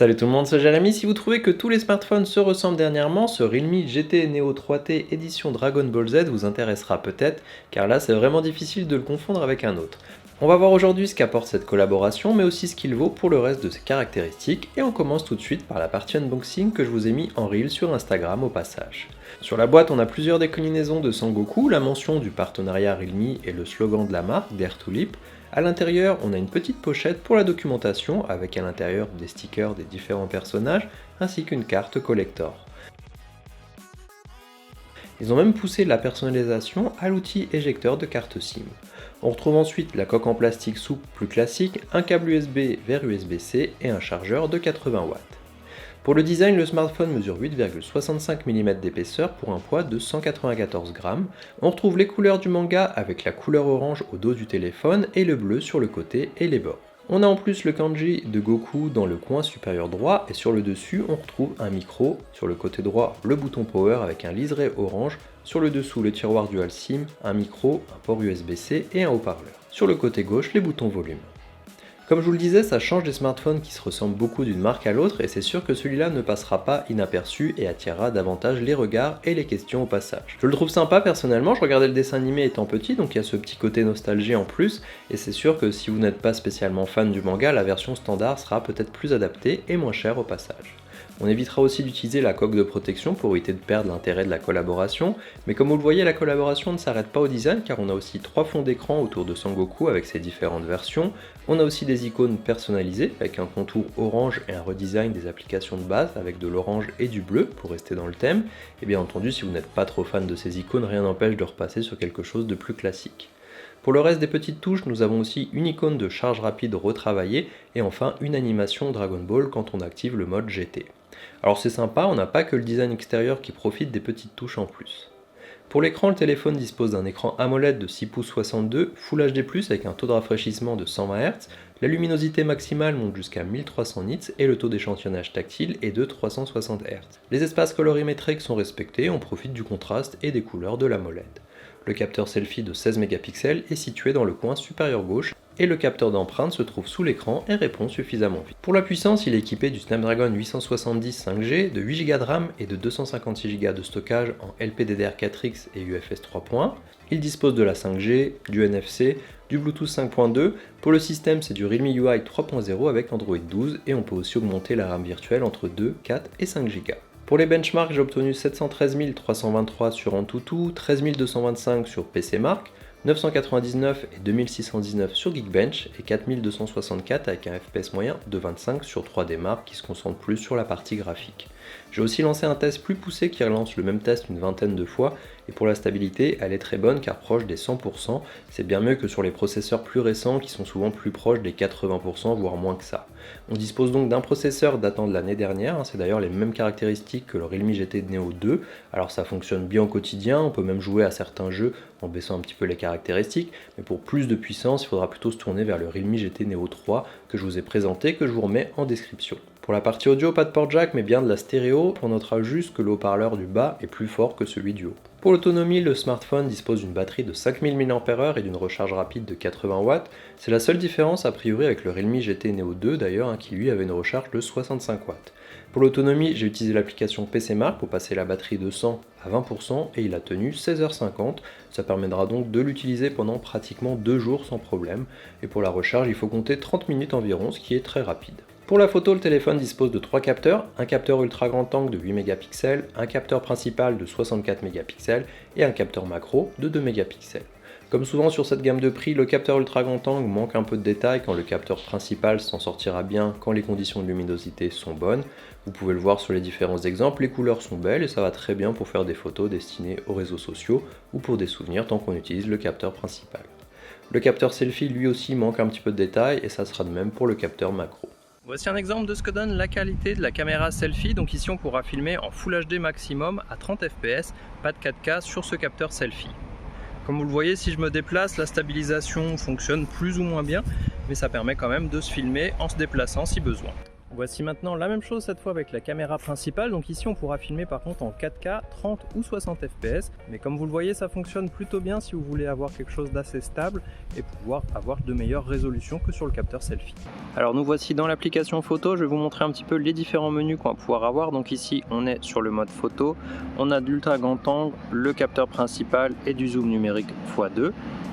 Salut tout le monde, c'est Jérémy. Si vous trouvez que tous les smartphones se ressemblent dernièrement, ce Realme GT Neo 3T édition Dragon Ball Z vous intéressera peut-être, car là c'est vraiment difficile de le confondre avec un autre. On va voir aujourd'hui ce qu'apporte cette collaboration, mais aussi ce qu'il vaut pour le reste de ses caractéristiques, et on commence tout de suite par la partie unboxing que je vous ai mis en reel sur Instagram au passage. Sur la boîte, on a plusieurs déclinaisons de Sangoku, la mention du partenariat Realme et le slogan de la marque, Dare to Leap. A l'intérieur, on a une petite pochette pour la documentation avec à l'intérieur des stickers des différents personnages ainsi qu'une carte collector. Ils ont même poussé la personnalisation à l'outil éjecteur de carte SIM. On retrouve ensuite la coque en plastique souple plus classique, un câble USB vers USB-C et un chargeur de 80 watts. Pour le design, le smartphone mesure 8,65 mm d'épaisseur pour un poids de 194 grammes. On retrouve les couleurs du manga avec la couleur orange au dos du téléphone et le bleu sur le côté et les bords. On a en plus le kanji de Goku dans le coin supérieur droit et sur le dessus on retrouve un micro, sur le côté droit le bouton power avec un liseré orange, sur le dessous le tiroir dual SIM, un micro, un port USB-C et un haut-parleur. Sur le côté gauche les boutons volume. Comme je vous le disais, ça change des smartphones qui se ressemblent beaucoup d'une marque à l'autre et c'est sûr que celui-là ne passera pas inaperçu et attirera davantage les regards et les questions au passage. Je le trouve sympa personnellement, je regardais le dessin animé étant petit donc il y a ce petit côté nostalgie en plus et c'est sûr que si vous n'êtes pas spécialement fan du manga, la version standard sera peut-être plus adaptée et moins chère au passage. On évitera aussi d'utiliser la coque de protection pour éviter de perdre l'intérêt de la collaboration, mais comme vous le voyez, la collaboration ne s'arrête pas au design car on a aussi 3 fonds d'écran autour de Sangoku avec ses différentes versions. On a aussi des icônes personnalisées avec un contour orange et un redesign des applications de base avec de l'orange et du bleu pour rester dans le thème. Et bien entendu, si vous n'êtes pas trop fan de ces icônes, rien n'empêche de repasser sur quelque chose de plus classique. Pour le reste des petites touches, nous avons aussi une icône de charge rapide retravaillée et enfin une animation Dragon Ball quand on active le mode GT. Alors c'est sympa, on n'a pas que le design extérieur qui profite des petites touches en plus. Pour l'écran, le téléphone dispose d'un écran AMOLED de 6 pouces 62, Full HD+, avec un taux de rafraîchissement de 120 Hz, la luminosité maximale monte jusqu'à 1300 nits et le taux d'échantillonnage tactile est de 360 Hz. Les espaces colorimétriques sont respectés, on profite du contraste et des couleurs de l'AMOLED. Le capteur selfie de 16 mégapixels est situé dans le coin supérieur gauche et le capteur d'empreinte se trouve sous l'écran et répond suffisamment vite. Pour la puissance, il est équipé du Snapdragon 870 5G, de 8 Go de RAM et de 256 Go de stockage en LPDDR4X et UFS 3.1. Il dispose de la 5G, du NFC, du Bluetooth 5.2. Pour le système, c'est du Realme UI 3.0 avec Android 12 et on peut aussi augmenter la RAM virtuelle entre 2, 4 et 5 Go. Pour les benchmarks, j'ai obtenu 713 323 sur Antutu, 13 225 sur PCMark, 999 et 2619 sur Geekbench et 4264 avec un FPS moyen de 25 sur 3D Mark qui se concentre plus sur la partie graphique. J'ai aussi lancé un test plus poussé qui relance le même test une vingtaine de fois et pour la stabilité elle est très bonne car proche des 100%, c'est bien mieux que sur les processeurs plus récents qui sont souvent plus proches des 80% voire moins que ça. On dispose donc d'un processeur datant de l'année dernière, c'est d'ailleurs les mêmes caractéristiques que le Realme GT Neo 2, alors ça fonctionne bien au quotidien, on peut même jouer à certains jeux en baissant un petit peu les caractéristiques, mais pour plus de puissance il faudra plutôt se tourner vers le Realme GT Neo 3 que je vous ai présenté, que je vous remets en description. Pour la partie audio, pas de port jack mais bien de la stéréo, on notera juste que le haut-parleur du bas est plus fort que celui du haut. Pour l'autonomie, le smartphone dispose d'une batterie de 5000 mAh et d'une recharge rapide de 80 watts. C'est la seule différence a priori avec le Realme GT Neo 2 d'ailleurs, qui lui avait une recharge de 65 watts. Pour l'autonomie, j'ai utilisé l'application PCMark pour passer la batterie de 100 à 20% et il a tenu 16h50. Ça permettra donc de l'utiliser pendant pratiquement 2 jours sans problème. Et pour la recharge, il faut compter 30 minutes environ, ce qui est très rapide. Pour la photo, le téléphone dispose de 3 capteurs, un capteur ultra grand angle de 8 mégapixels, un capteur principal de 64 mégapixels et un capteur macro de 2 mégapixels. Comme souvent sur cette gamme de prix, le capteur ultra grand angle manque un peu de détails quand le capteur principal s'en sortira bien quand les conditions de luminosité sont bonnes. Vous pouvez le voir sur les différents exemples, les couleurs sont belles et ça va très bien pour faire des photos destinées aux réseaux sociaux ou pour des souvenirs tant qu'on utilise le capteur principal. Le capteur selfie lui aussi manque un petit peu de détails et ça sera de même pour le capteur macro. Voici un exemple de ce que donne la qualité de la caméra selfie. Donc ici on pourra filmer en Full HD maximum à 30 fps, pas de 4K sur ce capteur selfie. Comme vous le voyez, si je me déplace, la stabilisation fonctionne plus ou moins bien, mais ça permet quand même de se filmer en se déplaçant si besoin. Voici maintenant la même chose cette fois avec la caméra principale. Donc ici on pourra filmer par contre en 4K, 30 ou 60 fps. Mais comme vous le voyez, ça fonctionne plutôt bien si vous voulez avoir quelque chose d'assez stable et pouvoir avoir de meilleures résolutions que sur le capteur selfie. Alors nous voici dans l'application photo. Je vais vous montrer un petit peu les différents menus qu'on va pouvoir avoir. Donc ici on est sur le mode photo. On a de l'ultra grand angle, le capteur principal et du zoom numérique x2.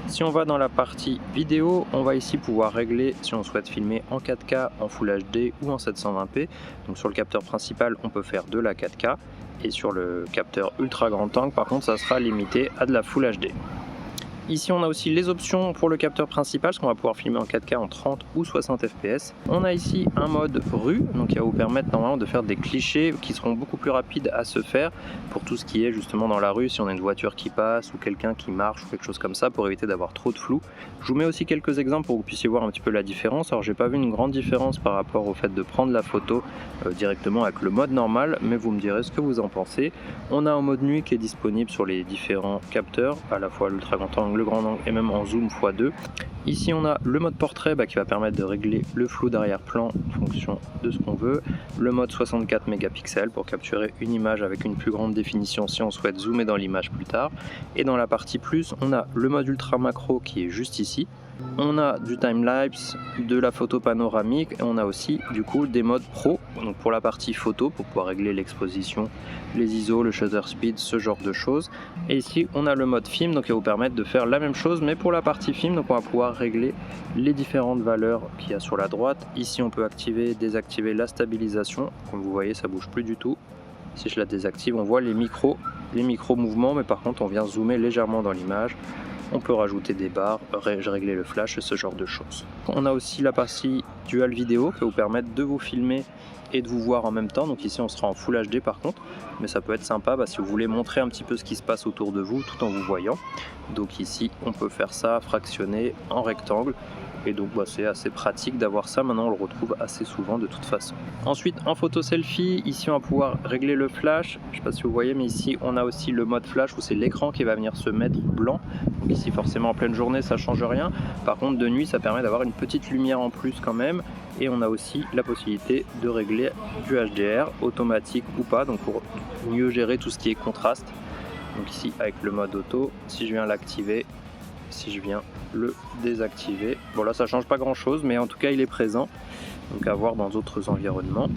Si on va dans la partie vidéo, on va ici pouvoir régler si on souhaite filmer en 4K, en Full HD ou en 720p. Donc sur le capteur principal, on peut faire de la 4K et sur le capteur ultra grand angle, par contre, ça sera limité à de la Full HD. Ici on a aussi les options pour le capteur principal, parce qu'on va pouvoir filmer en 4K en 30 ou 60 fps. On a ici un mode rue, donc qui va vous permettre normalement de faire des clichés qui seront beaucoup plus rapides à se faire pour tout ce qui est justement dans la rue, si on a une voiture qui passe ou quelqu'un qui marche ou quelque chose comme ça, pour éviter d'avoir trop de flou. Je vous mets aussi quelques exemples pour que vous puissiez voir un petit peu la différence. Alors j'ai pas vu une grande différence par rapport au fait de prendre la photo directement avec le mode normal, mais vous me direz ce que vous en pensez. On a un mode nuit qui est disponible sur les différents capteurs, à la fois l'ultra grand angle, le grand angle et même en zoom x2. Ici on a le mode portrait qui va permettre de régler le flou d'arrière-plan en fonction de ce qu'on veut. Le mode 64 mégapixels pour capturer une image avec une plus grande définition si on souhaite zoomer dans l'image plus tard. Et dans la partie plus, on a le mode ultra macro qui est juste ici. On a du time-lapse, de la photo panoramique et on a aussi du coup des modes pro, donc pour la partie photo pour pouvoir régler l'exposition, les ISO, le shutter speed, ce genre de choses. Et ici on a le mode film, donc qui va vous permettre de faire la même chose mais pour la partie film. Donc on va pouvoir régler les différentes valeurs qu'il y a sur la droite. Ici on peut activer et désactiver la stabilisation, comme vous voyez ça bouge plus du tout. Si je la désactive, on voit les micro mouvements, mais par contre on vient zoomer légèrement dans l'image. On peut rajouter des barres, régler le flash et ce genre de choses. On a aussi la partie dual vidéo qui va vous permettre de vous filmer et de vous voir en même temps. Donc ici on sera en Full HD par contre, mais ça peut être sympa si vous voulez montrer un petit peu ce qui se passe autour de vous tout en vous voyant. Donc ici on peut faire ça fractionné en rectangle. Et donc c'est assez pratique d'avoir ça, maintenant on le retrouve assez souvent de toute façon. Ensuite en photo selfie, ici on va pouvoir régler le flash, je ne sais pas si vous voyez mais ici on a aussi le mode flash où c'est l'écran qui va venir se mettre blanc. Donc ici forcément en pleine journée ça change rien, par contre de nuit ça permet d'avoir une petite lumière en plus quand même. Et on a aussi la possibilité de régler du HDR automatique ou pas, donc pour mieux gérer tout ce qui est contraste. Donc ici avec le mode auto, si je viens l'activer, si je viens le désactiver, bon là ça change pas grand chose mais en tout cas il est présent, donc à voir dans d'autres environnements.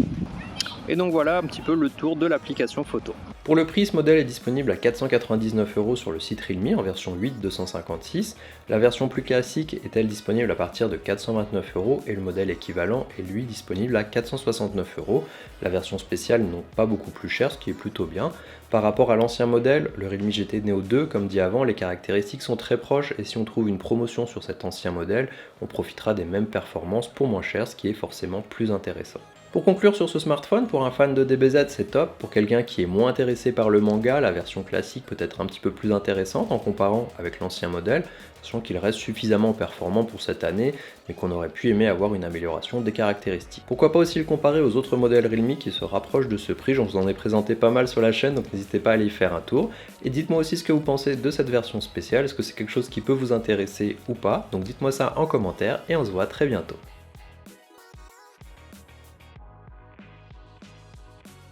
Et donc voilà un petit peu le tour de l'application photo. Pour le prix, ce modèle est disponible à 499 € sur le site Realme en version 8/256. La version plus classique est-elle disponible à partir de 429 € et le modèle équivalent est lui disponible à 469 €. La version spéciale n'est donc pas beaucoup plus chère, ce qui est plutôt bien. Par rapport à l'ancien modèle, le Realme GT Neo 2, comme dit avant, les caractéristiques sont très proches et si on trouve une promotion sur cet ancien modèle, on profitera des mêmes performances pour moins cher, ce qui est forcément plus intéressant. Pour conclure sur ce smartphone, pour un fan de DBZ c'est top, pour quelqu'un qui est moins intéressé par le manga, la version classique peut être un petit peu plus intéressante en comparant avec l'ancien modèle, sachant qu'il reste suffisamment performant pour cette année, mais qu'on aurait pu aimer avoir une amélioration des caractéristiques. Pourquoi pas aussi le comparer aux autres modèles Realme qui se rapprochent de ce prix, j'en vous en ai présenté pas mal sur la chaîne, donc n'hésitez pas à aller y faire un tour. Et dites-moi aussi ce que vous pensez de cette version spéciale, est-ce que c'est quelque chose qui peut vous intéresser ou pas, donc dites-moi ça en commentaire et on se voit très bientôt.